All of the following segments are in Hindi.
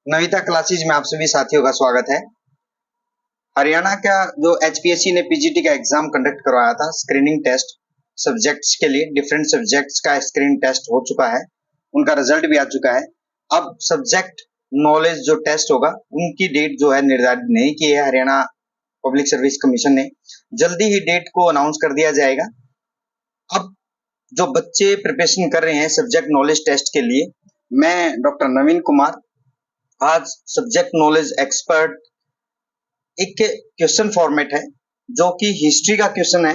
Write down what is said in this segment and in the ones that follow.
नविता क्लासेज में आप सभी साथियों का स्वागत है। हरियाणा का जो एचपीएससी ने पीजीटी का एग्जाम कंडक्ट करवाया था, स्क्रीनिंग टेस्ट सब्जेक्ट्स के लिए, डिफरेंट सब्जेक्ट्स का स्क्रीनिंग टेस्ट हो चुका है, उनका रिजल्ट भी आ चुका है। अब सब्जेक्ट नॉलेज जो टेस्ट होगा उनकी डेट जो है निर्धारित नहीं की है हरियाणा पब्लिक सर्विस कमीशन ने। जल्दी ही डेट को अनाउंस कर दिया जाएगा। अब जो बच्चे प्रिपरेशन कर रहे हैं सब्जेक्ट नॉलेज टेस्ट के लिए, मैं डॉक्टर नवीन कुमार आज सब्जेक्ट नॉलेज एक्सपर्ट एक क्वेश्चन फॉर्मेट है जो कि हिस्ट्री का क्वेश्चन है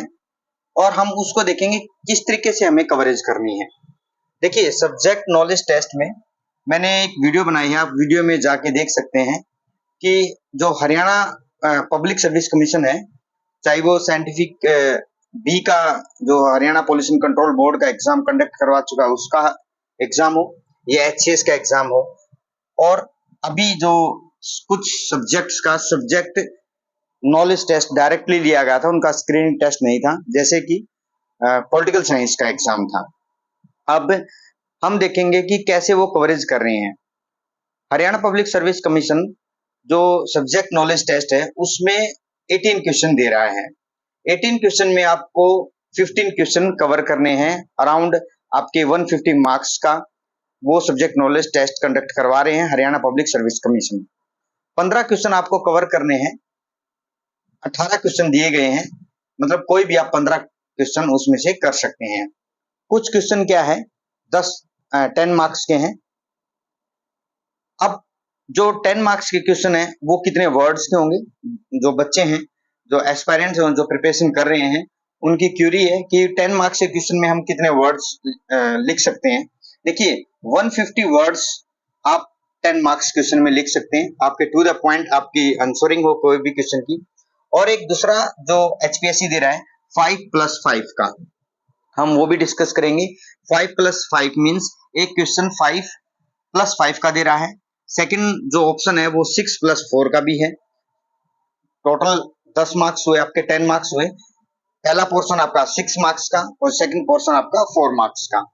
और हम उसको देखेंगे किस तरीके से हमें कवरेज करनी है। देखिए, सब्जेक्ट नॉलेज टेस्ट में मैंने एक वीडियो बनाई है, आप वीडियो में जाके देख सकते हैं कि जो हरियाणा पब्लिक सर्विस कमीशन है, चाहे वो साइंटिफिक बी का जो हरियाणा पोल्यूशन कंट्रोल बोर्ड का एग्जाम कंडक्ट करवा चुका है उसका एग्जाम हो या एचसीएस का एग्जाम हो, और अभी जो कुछ सब्जेक्ट्स का सब्जेक्ट नॉलेज टेस्ट डायरेक्टली लिया गया था, उनका स्क्रीनिंग टेस्ट नहीं था, जैसे कि पॉलिटिकल साइंस का एग्जाम था। अब हम देखेंगे कि कैसे वो कवरेज कर रहे हैं। हरियाणा पब्लिक सर्विस कमीशन जो सब्जेक्ट नॉलेज टेस्ट है उसमें 18 क्वेश्चन दे रहा है। 18 क्वेश्चन में आपको 15 क्वेश्चन कवर करने हैं, अराउंड आपके 150 मार्क्स का वो सब्जेक्ट नॉलेज टेस्ट कंडक्ट करवा रहे हैं Haryana public service commission. 15 question आपको कवर करने हैं, 18 क्वेश्चन दिए गए हैं, मतलब कोई भी आप 15 क्वेश्चन उसमें से कर सकते हैं। कुछ क्वेश्चन क्या है 10 मार्क्स के हैं। अब जो 10 मार्क्स के क्वेश्चन है वो कितने वर्ड्स के होंगे, जो बच्चे हैं, जो एस्पायरेंट्स हैं, जो प्रिपरेशन कर रहे हैं, उनकी क्यूरी है कि 10 मार्क्स के क्वेश्चन में हम कितने वर्ड्स लिख सकते हैं। देखिए, 150 वर्ड्स आप 10 मार्क्स क्वेश्चन में लिख सकते हैं, आपके टू द पॉइंट आपकी आंसरिंग हो कोई भी क्वेश्चन की। और एक दूसरा जो एचपीएससी दे रहा है 5+5 का, हम वो भी डिस्कस करेंगे। 5+5 मीन्स एक क्वेश्चन 5+5 का दे रहा है। सेकंड जो ऑप्शन है वो 6+4 का भी है। टोटल 10 मार्क्स हुए, आपके 10 मार्क्स हुए। पहला पोर्शन आपका 6 मार्क्स का और सेकंड पोर्शन आपका 4 मार्क्स का।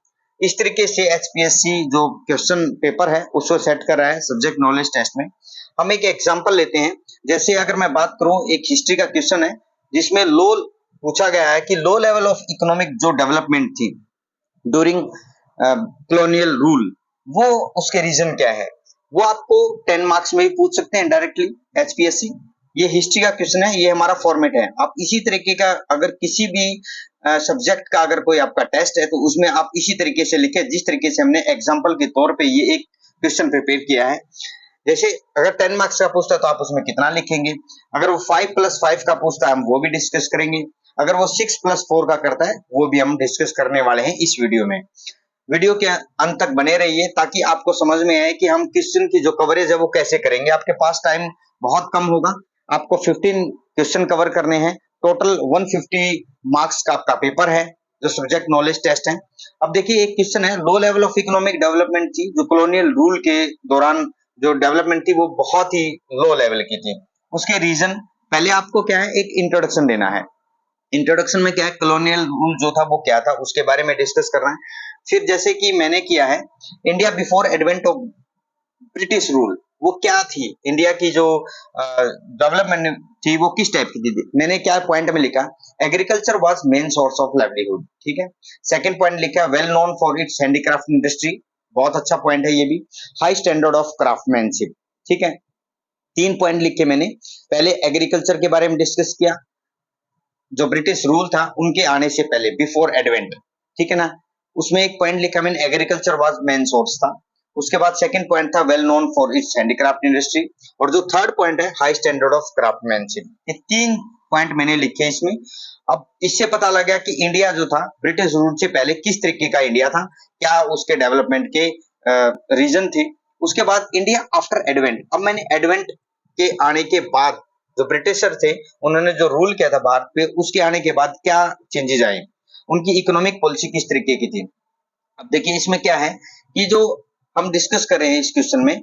इस तरीके से एचपीएससी जो क्वेश्चन पेपर है उसको सेट कर रहा है सब्जेक्ट नॉलेज टेस्ट में। हम एक एग्जांपल लेते हैं, जैसे अगर मैं बात करूं, एक हिस्ट्री का क्वेश्चन है जिसमें लो पूछा गया है कि लो लेवल ऑफ इकोनॉमिक जो डेवलपमेंट थी ड्यूरिंग कॉलोनियल रूल, वो उसके रीजन क्या है, वो आपको 10 मार्क्स में भी पूछ सकते हैं डायरेक्टली एचपीएससी। ये हिस्ट्री का क्वेश्चन है, ये हमारा फॉर्मेट है। आप इसी तरीके का अगर किसी भी सब्जेक्ट का अगर कोई आपका टेस्ट है तो उसमें आप इसी तरीके से लिखें जिस तरीके से हमने एग्जांपल के तौर पे ये एक क्वेश्चन प्रिपेयर किया है। जैसे अगर 10 मार्क्स का पूछता है तो आप उसमें कितना लिखेंगे, अगर वो 5+5 का पूछता है हम वो भी डिस्कस करेंगे, अगर वो 6+4 का करता है वो भी हम डिस्कस करने वाले हैं इस वीडियो में। वीडियो के अंत तक बने रहिए ताकि आपको समझ में आए कि हम क्वेश्चन की जो कवरेज है वो कैसे करेंगे। आपके पास टाइम बहुत कम होगा, आपको 15 क्वेश्चन कवर करने हैं। टोटल 150 मार्क्स का आपका पेपर है जो सब्जेक्ट नॉलेज टेस्ट है। अब देखिए, एक क्वेश्चन है low level of economic development थी, जो कॉलोनियल रूल के दौरान जो डेवलपमेंट थी वो बहुत ही लो लेवल की थी। उसके रीजन, पहले आपको क्या है एक इंट्रोडक्शन देना है। इंट्रोडक्शन में क्या है, कॉलोनियल रूल जो था वो क्या था उसके बारे में डिस्कस करना है। फिर जैसे कि मैंने किया है, India before advent of British rule, वो क्या थी, इंडिया की जो डेवलपमेंट थी वो किस टाइप की थी। मैंने क्या पॉइंट में लिखा, agriculture was main source of livelihood, ठीक है। सेकंड पॉइंट लिखा, well known for its handicraft industry, बहुत अच्छा पॉइंट है ये भी। हाई स्टैंडर्ड ऑफ क्राफ्टमैनशिप, ठीक है। 3 पॉइंट लिखे मैंने, पहले एग्रीकल्चर के बारे में डिस्कस किया, जो ब्रिटिश रूल था उनके आने से पहले, बिफोर एडवेंट, ठीक है ना। उसमें एक पॉइंट लिखा मैंने, एग्रीकल्चर वाज मेन सोर्स था। उसके बाद सेकंड पॉइंट था well known for its handicraft industry, और जो थर्ड पॉइंट है हाई स्टैंडर्ड ऑफ क्राफ्टमैनशिप। ये 3 पॉइंट मैंने लिखे इसमें। अब इससे पता लगा कि इंडिया जो था ब्रिटिश रूल से पहले किस तरीके का इंडिया था, क्या उसके डेवलपमेंट के रीजन थे। उसके बाद इंडिया आफ्टर एडवेंट, अब मैंने एडवेंट के आने के बाद जो ब्रिटिशर थे उन्होंने जो रूल किया था भारत पे, उसके आने के बाद क्या चेंजेस आए, उनकी इकोनॉमिक पॉलिसी किस तरीके की थी। अब देखिए इसमें क्या है कि जो हम डिस्कस कर रहे हैं इस क्वेश्चन में,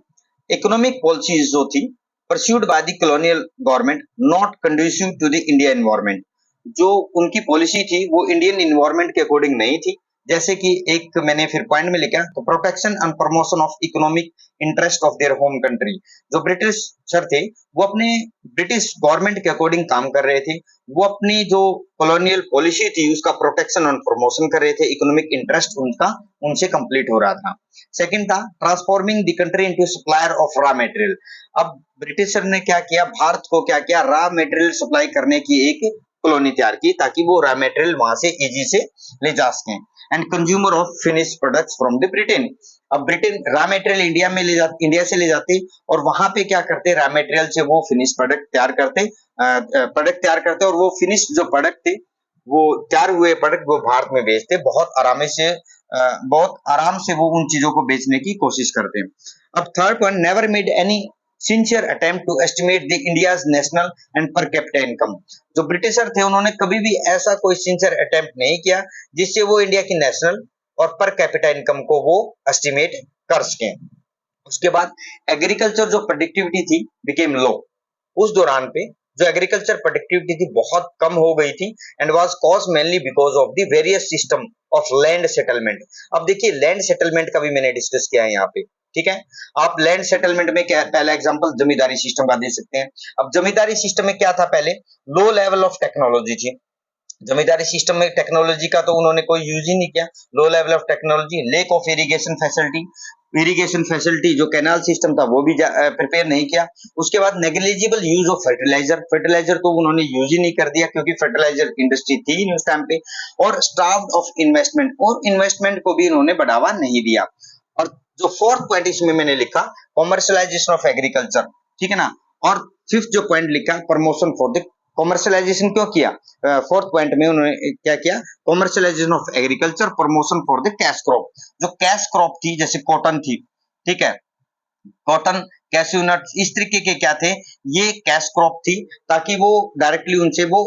इकोनॉमिक पॉलिसीज जो थी pursued by the colonial government not conducive to the India environment, जो उनकी पॉलिसी थी वो इंडियन एनवायरनमेंट के अकॉर्डिंग नहीं थी, जैसे कि एक मैंने फिर पॉइंट में लिखा, तो protection and promotion of economic interest of their home country. जो ब्रिटिश सर थे वो अपने ब्रिटिश गवर्नमेंट के अकॉर्डिंग काम कर रहे थे, वो अपनी जो कॉलोनियल पॉलिसी थी उसका प्रोटेक्शन और प्रमोशन कर रहे थे, इकोनॉमिक इंटरेस्ट उनका उनसे कंप्लीट हो रहा था। सेकंड था transforming the country into supplier of raw material. अब ब्रिटिश सर ने क्या किया, भारत को क्या किया, रॉ मटेरियल सप्लाई करने की एक कॉलोनी तैयार की ताकि वो रॉ मटेरियल वहां से इजी से ले जा सकें। And consumer of finish products from the Britain. अब ब्रिटेन रॉ मटेरियल इंडिया में ले जाते, इंडिया से ले जाते और वहां पे क्या करते, रॉ मटेरियल से वो फिनिश प्रोडक्ट तैयार करते और वो फिनिश जो प्रोडक्ट थे, वो तैयार हुए प्रोडक्ट वो भारत में बेचते, बहुत आराम से वो उन चीजों को बेचने की कोशिश करते हैं। अब third point, never made any sincere attempt to estimate the India's national and per capita income. जो ब्रिटिशर थे उन्होंने कभी भी ऐसा कोई सिंसियर अटेम्प्ट नहीं किया जिससे वो इंडिया की नेशनल और पर कैपिटा इनकम को वो एस्टिमेट कर सकें। उसके बाद एग्रीकल्चर जो प्रोडक्टिविटी थी बिकेम लो। उस दौरान पे जो एग्रीकल्चर प्रोडक्टिविटी थी बहुत कम हो गई थी and was cause mainly because of the various system of land settlement. अब देखिए लैंड सेटलमेंट का भी मैंने डिस्कस किया है यहाँ पे, ठीक है। आप लैंड सेटलमेंट में क्या, पहला एग्जांपल जमींदारी सिस्टम का दे सकते हैं। अब जमींदारी सिस्टम में क्या था, पहले लो लेवल ऑफ टेक्नोलॉजी थी। जमींदारी सिस्टम में टेक्नोलॉजी का तो उन्होंने कोई यूज ही नहीं किया, low level of technology, lake of irrigation facility जो कैनाल सिस्टम था वो भी प्रिपेयर नहीं किया। उसके बाद नेग्लिजिबल यूज ऑफ फर्टिलाइजर तो उन्होंने यूज ही नहीं कर दिया क्योंकि फर्टिलाइजर इंडस्ट्री थी नहीं उस टाइम पे। और स्टाफ ऑफ इन्वेस्टमेंट, और इन्वेस्टमेंट को भी उन्होंने बढ़ावा नहीं दिया। और जो फोर्थ पॉइंट इसमें मैंने लिखा, कॉमर्शलाइजेशन ऑफ एग्रीकल्चर, ठीक है ना। और फिफ्थ जो पॉइंट लिखा, प्रमोशन फॉर द कॉमर्शलाइजेशन क्यों किया, फोर्थ पॉइंट में उन्होंने क्या किया, commercialisation of agriculture, promotion for the cash crop. जो कैश क्रॉप थी जैसे कॉटन थी, ठीक है, कॉटन, कैश्यू नट्स, इस तरीके के क्या थे, ये कैश क्रॉप थी ताकि वो डायरेक्टली उनसे वो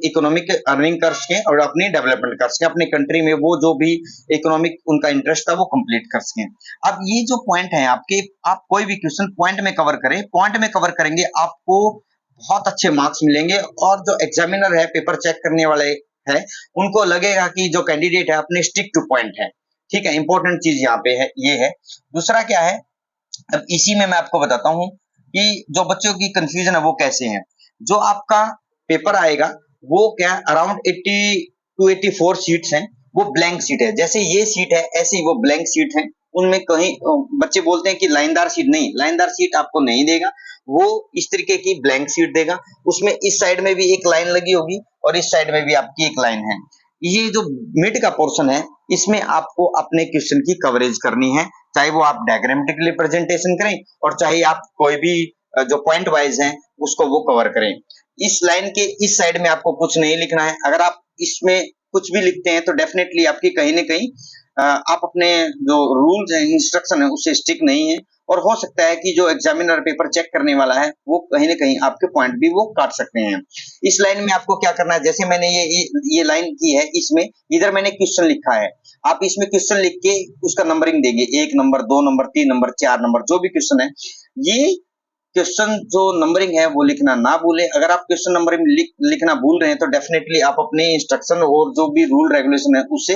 इकोनॉमिक अर्निंग कर सके और अपनी डेवलपमेंट कर सके, अपनी कंट्री में वो जो भी इकोनॉमिक उनका इंटरेस्ट था वो कंप्लीट कर सके। अब ये जो पॉइंट है आपके, आप कोई भी क्वेश्चन पॉइंट में कवर करें, पॉइंट में कवर करेंगे आपको बहुत अच्छे मार्क्स मिलेंगे और जो एग्जामिनर है, पेपर चेक करने वाले है, उनको लगेगा कि जो कैंडिडेट है अपने स्टिक टू पॉइंट है, ठीक है। इंपॉर्टेंट चीज यहाँ पे है, ये है। दूसरा क्या है, अब इसी में मैं आपको बताता हूं कि जो बच्चों की कंफ्यूजन है वो कैसे है। जो आपका पेपर आएगा वो क्या अराउंड 80 टू 84 सीट्स हैं, वो ब्लैंक सीट है। जैसे ये सीट है ऐसे ही वो ब्लैंक सीट है। उनमें कहीं बच्चे बोलते हैं कि लाइनदार सीट, नहीं, लाइनदार सीट आपको नहीं देगा, वो इस तरीके की ब्लैंक सीट देगा। उसमें इस साइड में भी एक लाइन लगी होगी और इस साइड में भी आपकी एक लाइन है। ये जो मिड का पोर्शन है इसमें आपको अपने क्वेश्चन की कवरेज करनी है, चाहे वो आप डायग्रामेटिकली प्रेजेंटेशन करें और चाहे आप कोई भी जो पॉइंट वाइज हैं उसको वो कवर करें। इस लाइन के इस साइड में आपको कुछ नहीं लिखना है। अगर आप इसमें कुछ भी लिखते हैं तो डेफिनेटली आपकी कहीं ना कहीं आप अपने जो रूल्स हैं, इंस्ट्रक्शन है, उससे स्टिक नहीं है और हो सकता है कि जो एग्जामिनर पेपर चेक करने वाला है वो कहीं ना कहीं आपके पॉइंट भी वो काट सकते हैं। इस लाइन में आपको क्या करना है, जैसे मैंने ये लाइन की है, इसमें इधर मैंने क्वेश्चन लिखा है, आप इसमें क्वेश्चन लिख के उसका नंबरिंग देंगे, 1 नंबर, 2 नंबर, 3 नंबर, 4 नंबर, जो भी क्वेश्चन है। ये क्वेश्चन जो नंबरिंग है वो लिखना ना भूले। अगर आप क्वेश्चन नंबरिंग लिखना भूल रहे हैं तो डेफिनेटली आप अपने इंस्ट्रक्शन और जो भी रूल रेगुलेशन है उससे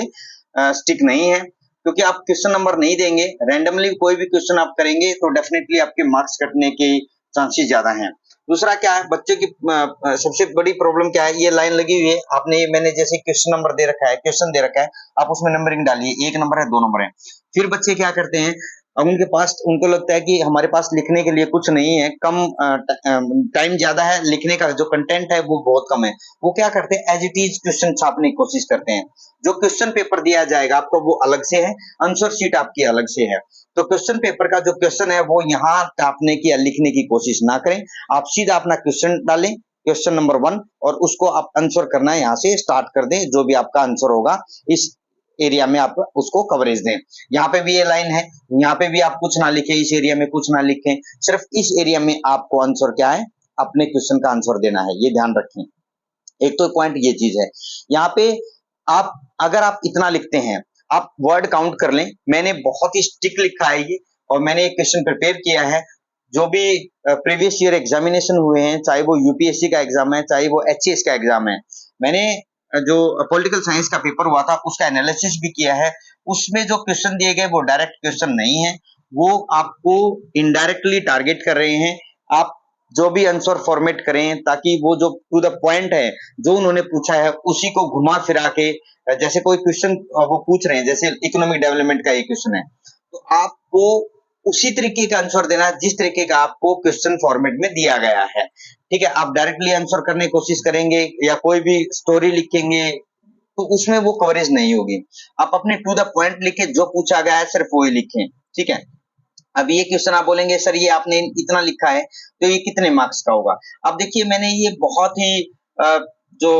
स्टिक नहीं है, क्योंकि आप क्वेश्चन नंबर नहीं देंगे, रैंडमली कोई भी क्वेश्चन आप करेंगे तो डेफिनेटली आपके मार्क्स कटने के चांसेस ज्यादा हैं। दूसरा क्या है, बच्चे की सबसे बड़ी प्रॉब्लम क्या है, ये लाइन लगी हुई है, आपने मैंने जैसे क्वेश्चन नंबर दे रखा है, क्वेश्चन दे रखा है, आप उसमें नंबरिंग डालिए, 1 नंबर है, 2 नंबर है। फिर बच्चे क्या करते हैं, अब उनके पास, उनको लगता है कि हमारे पास लिखने के लिए कुछ नहीं है, कम टाइम ज्यादा है, लिखने का जो कंटेंट है वो बहुत कम है। वो क्या करते हैं, एज इट इज क्वेश्चन छापने की कोशिश करते हैं। जो क्वेश्चन पेपर दिया जाएगा आपको वो अलग से है, आंसर शीट आपकी अलग से है। तो क्वेश्चन पेपर का जो क्वेश्चन है वो यहाँ टापने की या लिखने की कोशिश ना करें, आप सीधा अपना क्वेश्चन डालें, क्वेश्चन नंबर 1, और उसको आप आंसर करना यहाँ से स्टार्ट कर दें। जो भी आपका आंसर होगा इस एरिया में आप उसको कवरेज दें। यहाँ पे भी ये लाइन है, यहाँ पे भी आप कुछ ना लिखें, इस एरिया में कुछ ना लिखें, सिर्फ इस एरिया में आपको आंसर क्या है, अपने क्वेश्चन का आंसर देना है, ये ध्यान रखें। एक तो पॉइंट ये चीज है। यहाँ पे आप अगर आप इतना लिखते हैं, आप वर्ड काउंट कर लें, मैंने बहुत ही स्टिक लिखा है ये, और मैंने एक क्वेश्चन प्रिपेयर किया है। जो भी प्रीवियस ईयर एग्जामिनेशन हुए हैं, चाहे वो यूपीएससी का एग्जाम है, चाहे वो एचएएस का एग्जाम है, मैंने जो पॉलिटिकल साइंस का पेपर हुआ था उसका एनालिसिस भी किया है। उसमें जो क्वेश्चन दिए गए वो डायरेक्ट क्वेश्चन नहीं है, वो आपको इनडायरेक्टली टारगेट कर रहे हैं। आप जो भी आंसर फॉर्मेट करें ताकि वो जो टू द पॉइंट है जो उन्होंने पूछा है उसी को घुमा फिरा के, जैसे कोई क्वेश्चन वो पूछ रहे हैं, जैसे इकोनॉमिक डेवलपमेंट का ये क्वेश्चन है, तो आपको उसी तरीके का आंसर देना है जिस तरीके का आपको क्वेश्चन फॉर्मेट में दिया गया है। ठीक है, आप डायरेक्टली आंसर करने की कोशिश करेंगे या कोई भी स्टोरी लिखेंगे तो उसमें वो कवरेज नहीं होगी। आप अपने टू द पॉइंट लिखे, जो पूछा गया है सिर्फ वही लिखें। ठीक है, अब ये क्वेश्चन आप बोलेंगे सर ये आपने इतना लिखा है तो ये कितने मार्क्स का होगा। अब देखिए मैंने ये बहुत ही जो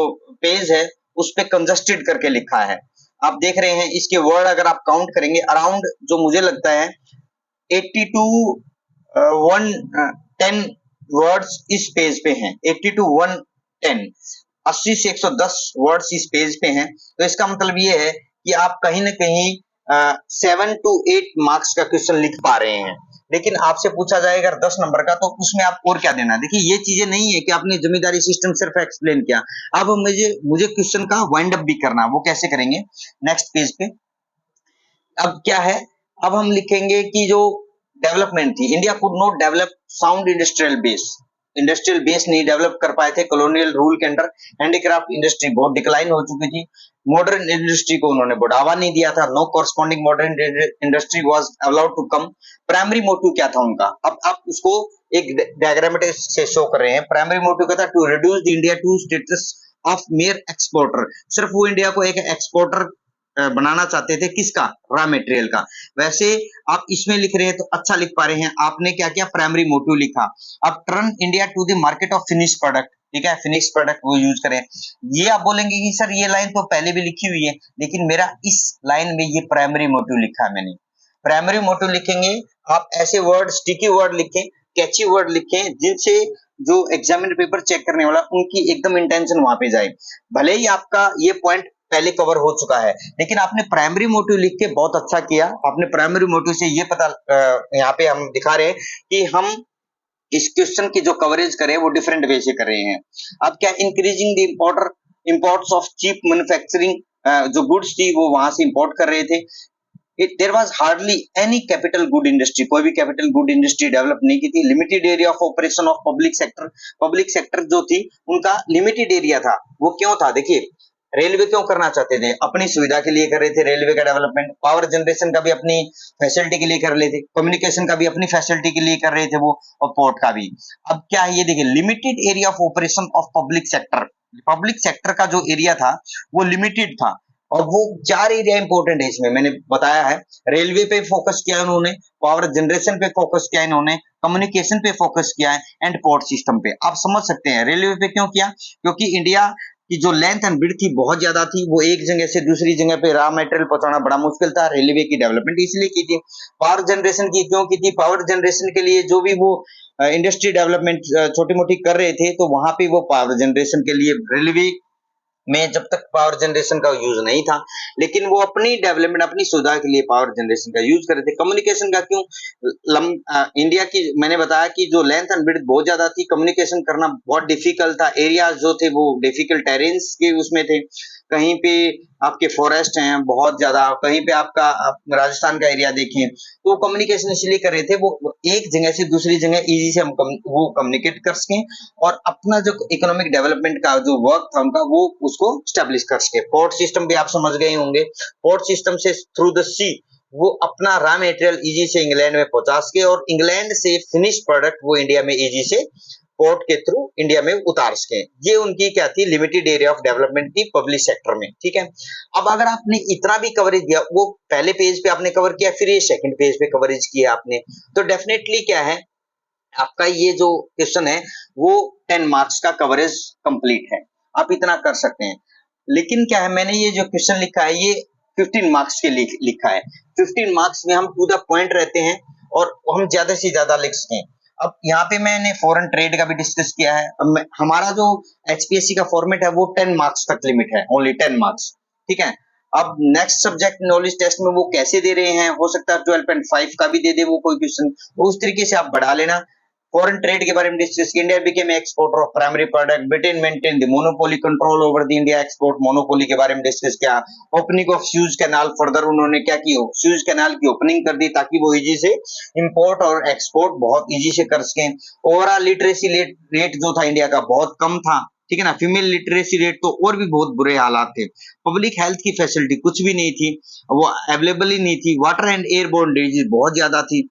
पेज है उस पे कंजस्टेड करके लिखा है। आप देख रहे हैं इसके वर्ड अगर आप काउंट करेंगे अराउंड, जो मुझे लगता है 80 टू 110 वर्ड्स इस पेज पे हैं। 80 टू 110, 80 से 110 वर्ड्स इस पेज पे हैं। तो इसका मतलब ये है कि आप कहीं ना कहीं 7 टू 8 मार्क्स का क्वेश्चन लिख पा रहे हैं। लेकिन आपसे पूछा जाए अगर 10 नंबर का तो उसमें आप और क्या देना। देखिए ये चीजें नहीं है कि आपने जमींदारी सिस्टम सिर्फ एक्सप्लेन किया, अब मुझे मुझे क्वेश्चन का वाइंड अप भी करना। वो कैसे करेंगे, नेक्स्ट पेज पे। अब क्या है, अब हम लिखेंगे कि जो डेवलपमेंट थी, India could not develop sound industrial base नहीं डेवलप कर पाए थे कॉलोनियल रूल के अंडर। हैंडीक्राफ्ट इंडस्ट्री बहुत डिक्लाइन हो चुकी थी। मॉडर्न इंडस्ट्री को उन्होंने बढ़ावा नहीं दिया था। No corresponding modern industry was allowed to come. Primary motive क्या था उनका, अब आप उसको एक डायग्रामेटिक से शो कर रहे हैं। प्राइमरी मोटिव क्या था, to reduce the India to status of mere exporter. सिर्फ वो इंडिया को एक एक्सपोर्टर बनाना चाहते थे, किसका, रॉ मटेरियल का। वैसे आप इसमें लिख रहे हैं तो अच्छा लिख पा रहे हैं। आपने क्या किया, प्राइमरी मोटिव लिखा। अब turn India to the market of finish product, ठीक है, फिनिश प्रोडक्ट वो यूज करें। ये आप बोलेंगे कि सर ये लाइन तो पहले भी लिखी हुई है, लेकिन मेरा इस लाइन में ये प्राइमरी मोटिव लिखा है मैंने। प्राइमरी मोटिव लिखेंगे आप, ऐसे वर्ड, स्टिकी वर्ड लिखें, कैची वर्ड लिखें, जिनसे जो एग्जामिनर पेपर चेक करने वाला उनकी एकदम इंटेंशन वहां पे जाए। भले ही आपका ये पॉइंट पहले कवर हो चुका है, लेकिन आपने प्राइमरी मोटिव लिख के बहुत अच्छा किया। आपने प्राइमरी मोटिव से ये पता, यहाँ पे हम दिखा रहे हैं कि हम इस क्वेश्चन की जो कवरेज करें वो डिफरेंट वे से कर रहे हैं। अब क्या, increasing the imports of cheap manufacturing, जो गुड्स थी वो वहां से इंपोर्ट कर रहे थे। There was hardly any capital good industry, कोई भी कैपिटल गुड इंडस्ट्री डेवलप नहीं की थी। Limited area of operation of public sector जो थी उनका लिमिटेड एरिया था। वो क्यों था, देखिए रेलवे क्यों करना चाहते थे, अपनी सुविधा के लिए कर रहे थे रेलवे का डेवलपमेंट। पावर जनरेशन का भी अपनी फैसिलिटी के लिए कर रहे थे, कम्युनिकेशन का भी अपनी फैसिलिटी के लिए कर रहे थे वो, और पोर्ट का भी। अब क्या है, ये देखिए limited area of operation of public sector का जो एरिया था वो लिमिटेड था। और वो 4 एरिया इंपॉर्टेंट है इसमें, मैंने बताया है। रेलवे पे फोकस किया उन्होंने, पावर जनरेशन पे फोकस किया इन्होंने, कम्युनिकेशन पे फोकस किया है, एंड पोर्ट सिस्टम पे। आप समझ सकते हैं रेलवे पे क्यों किया, क्योंकि इंडिया की जो लेंथ एंड विड्थ थी बहुत ज्यादा थी। वो एक जगह से दूसरी जगह पे रॉ मटेरियल पहुंचाना बड़ा मुश्किल था। रेलवे की डेवलपमेंट इसलिए की थी। पावर जनरेशन की क्यों की थी, पावर जनरेशन के लिए जो भी वो इंडस्ट्री डेवलपमेंट छोटी मोटी कर रहे थे, तो वहां पे वो पावर जनरेशन के लिए रेलवे में जब तक पावर जनरेशन का यूज नहीं था, लेकिन वो अपनी डेवलपमेंट, अपनी सुविधा के लिए पावर जनरेशन का यूज कर रहे थे। कम्युनिकेशन का क्यों, इंडिया की मैंने बताया कि जो लेंथ एंड विड्थ बहुत ज्यादा थी, कम्युनिकेशन करना बहुत डिफिकल्ट था। एरियाज जो थे वो डिफिकल्ट टेरेन्स के उसमें थे। कहीं पे आपके फॉरेस्ट हैं बहुत ज्यादा, कहीं पे आपका आप राजस्थान का एरिया देखें, तो कम्युनिकेशन इसलिए कर रहे थे वो एक जगह से दूसरी जगह इजी से हम वो कम्युनिकेट कर सकें, और अपना जो इकोनॉमिक डेवलपमेंट का जो वर्क था उनका वो उसको स्टेब्लिश कर सके। पोर्ट सिस्टम भी आप समझ गए होंगे। पोर्ट सिस्टम से थ्रू द सी वो अपना रॉ मटेरियल इजी से इंग्लैंड में पहुंचा सके, और इंग्लैंड से फिनिश प्रोडक्ट वो इंडिया में इजी से पोर्ट के थ्रू इंडिया में उतार सके। ये उनकी क्या थी, लिमिटेड एरिया ऑफ डेवलपमेंट थी पब्लिक सेक्टर में। ठीक है, अब अगर आपने इतना भी कवरेज दिया, वो पहले पेज पे आपने कवर किया, फिर ये सेकंड पेज पे कवरेज किया आपने, तो डेफिनेटली क्या है, आपका ये जो क्वेश्चन है वो 10 मार्क्स का कवरेज कंप्लीट है। आप इतना कर सकते हैं। लेकिन क्या है, मैंने ये जो क्वेश्चन लिखा है ये 15 मार्क्स के लिए लिखा है। 15 मार्क्स में हम टू द पॉइंट रहते हैं और हम ज्यादा से ज्यादा लिख सकें। अब यहाँ पे मैंने फॉरेन ट्रेड का भी डिस्कस किया है। अब हमारा जो एचपीएससी का फॉर्मेट है वो 10 मार्क्स तक लिमिट है, ओनली 10 मार्क्स। ठीक है, अब नेक्स्ट सब्जेक्ट नॉलेज टेस्ट में वो कैसे दे रहे हैं, हो सकता है 12.5 का भी दे दे वो कोई क्वेश्चन, तो उस तरीके से आप बढ़ा लेना। फॉरेन ट्रेड के बारे में डिस्कस किया, India became exporter of primary product, Britain maintain the monopoly control over the India export, monopoly के बारे में डिस्कस किया, opening of sues canal, further उन्होंने क्या की, स्यूज कैनाल की ओपनिंग कर दी ताकि वो इजी से इंपोर्ट और एक्सपोर्ट बहुत इजी से कर सकें। ओवरऑल लिटरेसी रेट जो था इंडिया का बहुत कम था, ठीक है ना, फीमेल लिटरेसी रेट तो और भी बहुत बुरे हालात थे, पब्लिक हेल्थ की फैसिलिटी कुछ भी नहीं थी, वो अवेलेबल ही नहीं थी, वाटर एंड एयरबोर्न डिजीज बहुत ज्यादा थी।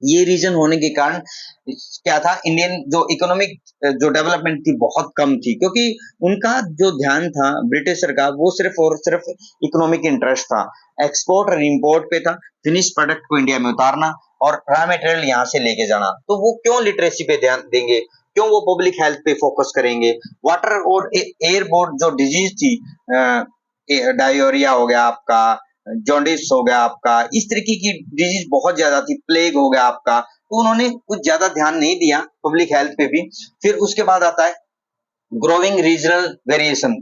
ये रीजन होने के कारण क्या था, इंडियन जो इकोनॉमिक जो डेवलपमेंट थी बहुत कम थी, क्योंकि उनका जो ध्यान था ब्रिटिशर का वो सिर्फ और सिर्फ इकोनॉमिक इंटरेस्ट था, एक्सपोर्ट और इंपोर्ट पे था, फिनिश प्रोडक्ट को इंडिया में उतारना और रॉ मटेरियल यहाँ से लेके जाना। तो वो क्यों लिटरेसी पे ध्यान देंगे, क्यों वो पब्लिक हेल्थ पे फोकस करेंगे। वाटर और एयरबोर्न जो डिजीज थी, डायोरिया हो गया आपका, जॉन्डिस हो गया आपका, इस तरीके की डिजीज बहुत ज्यादा थी, प्लेग हो गया आपका, तो उन्होंने कुछ ज्यादा ध्यान नहीं दिया पब्लिक हेल्थ पे भी। फिर उसके बाद आता है ग्रोइंग रीजनल वेरिएशन।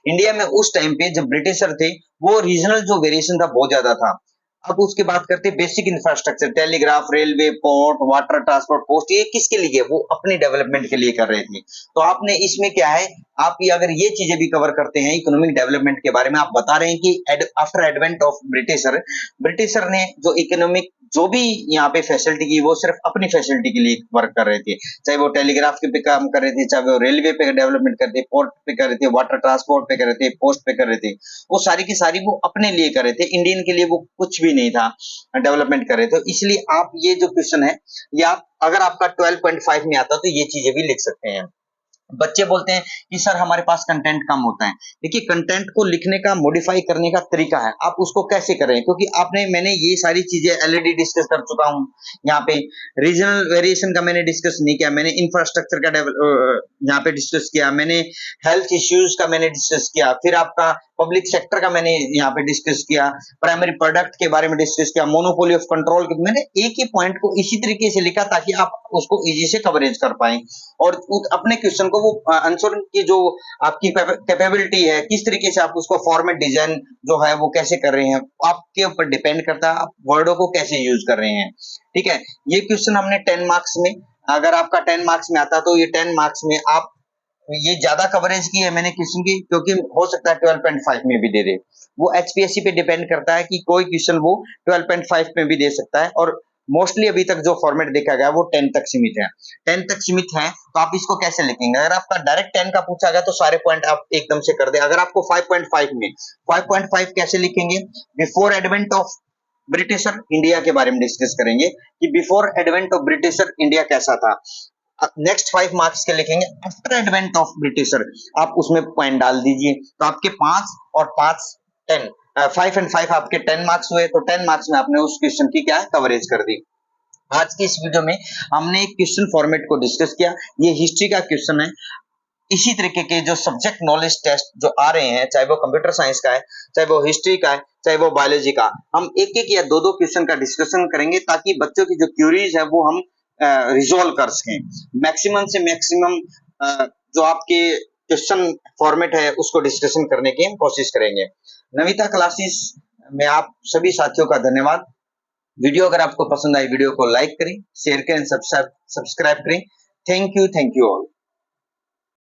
इंडिया में उस टाइम पे जब ब्रिटिशर थे वो रीजनल जो वेरिएशन था बहुत ज्यादा था। अब उसके बात करते हैं basic infrastructure, telegraph, railway, port, water transport, post, ये किसके लिए, वो अपनी डेवलपमेंट के लिए कर रहे थे। तो आपने इसमें क्या है, आप ये अगर ये चीजें भी कवर करते हैं इकोनॉमिक डेवलपमेंट के बारे में, आप बता रहे हैं कि आफ्टर एडवेंट ऑफ ब्रिटिशर ने जो इकोनॉमिक जो भी यहाँ पे फैसिलिटी की वो सिर्फ अपनी फैसिलिटी के लिए वर्क कर रहे थे, चाहे वो टेलीग्राफ के पे काम कर रहे थे, चाहे वो रेलवे पे डेवलपमेंट कर रहे थे, पोर्ट पे कर रहे थे, वाटर ट्रांसपोर्ट पे कर रहे थे, पोस्ट पे कर रहे थे, वो सारी की सारी वो अपने लिए कर रहे थे, इंडियन के लिए वो कुछ भी नहीं था डेवलपमेंट कर रहे थे। इसलिए आप ये जो क्वेश्चन है, या अगर आपका 12.5 में आता तो ये चीजें भी लिख सकते हैं। बच्चे बोलते हैं कि सर हमारे पास कंटेंट कम होता है। देखिए कंटेंट को लिखने का, मॉडिफाई करने का तरीका है, आप उसको कैसे करें, क्योंकि मैंने ये सारी चीजें ऑलरेडी डिस्कस कर चुका हूं। यहाँ पे रीजनल वेरिएशन का मैंने डिस्कस नहीं किया, मैंने इंफ्रास्ट्रक्चर का यहाँ पे डिस्कस किया, मैंने हेल्थ इश्यूज का मैंने डिस्कस किया, फिर आपका पब्लिक सेक्टर का मैंने यहाँ पे डिस्कस किया, प्राइमरी प्रोडक्ट के बारे में डिस्कस किया, मोनोपोली ऑफ कंट्रोल, मैंने एक ही पॉइंट को इसी तरीके से लिखा ताकि आप उसको इजी से कवरेज कर पाए और अपने क्वेश्चन को वो आंसर की जो आपकी कैपेबिलिटी है, किस तरीके से आप उसको फॉर्मेट डिजाइन जो है वो कैसे कर रहे हैं, आपके ऊपर डिपेंड करता है आप वर्डों को कैसे यूज कर रहे हैं। ठीक है, ये क्वेश्चन हमने 10 मार्क्स में, अगर आपका 10 मार्क्स में आता तो ये 10 मार्क्स में आप ये ज्यादा कवरेज की है मैंने क्वेश्चन की, क्योंकि हो सकता है 12.5 में भी दे दे। वो एचपीएससी पे डिपेंड करता है कि कोई क्वेश्चन वो 12.5 में भी दे सकता है, और मोस्टली अभी तक जो फॉर्मेट देखा गया वो 10 तक सीमित है। 10 तक सीमित है तो आप इसको कैसे लिखेंगे, अगर आपका डायरेक्ट 10 का पूछा गया तो सारे पॉइंट आप एकदम से कर दे। अगर आपको 5.5 में 5.5 कैसे लिखेंगे, before advent of britisher India के बारे में डिस्कस करेंगे कि before advent of britisher India कैसा था। नेक्स्ट 5 मार्क्स के लिखेंगे आफ्टर एडवेंट ऑफ ब्रिटिशर, आप उसमें पॉइंट डाल दीजिए, तो आपके 5 और 5 10, 5 एंड 5 आपके 10 मार्क्स हुए, तो 10 मार्क्स में आपने उस क्वेश्चन की क्या है कवरेज कर दी। आज की इस वीडियो में हमने एक क्वेश्चन फॉर्मेट को डिस्कस किया, ये हिस्ट्री का क्वेश्चन है। इसी तरीके के जो सब्जेक्ट नॉलेज टेस्ट जो आ रहे हैं, चाहे वो कंप्यूटर साइंस का है, चाहे वो हिस्ट्री का है, चाहे वो बायोलॉजी का, हम एक एक या दो दो क्वेश्चन का डिस्कशन करेंगे ताकि बच्चों की जो क्यूरीज है वो हम रिजोल्व कर सकें। मैक्सिमम से मैक्सिमम जो आपके क्वेश्चन फॉर्मेट है उसको डिस्कशन करने की हम कोशिश करेंगे। नविता क्लासेस में आप सभी साथियों का धन्यवाद। वीडियो अगर आपको पसंद आई, वीडियो को लाइक करें, शेयर करें, सब्सक्राइब करें। Thank you all.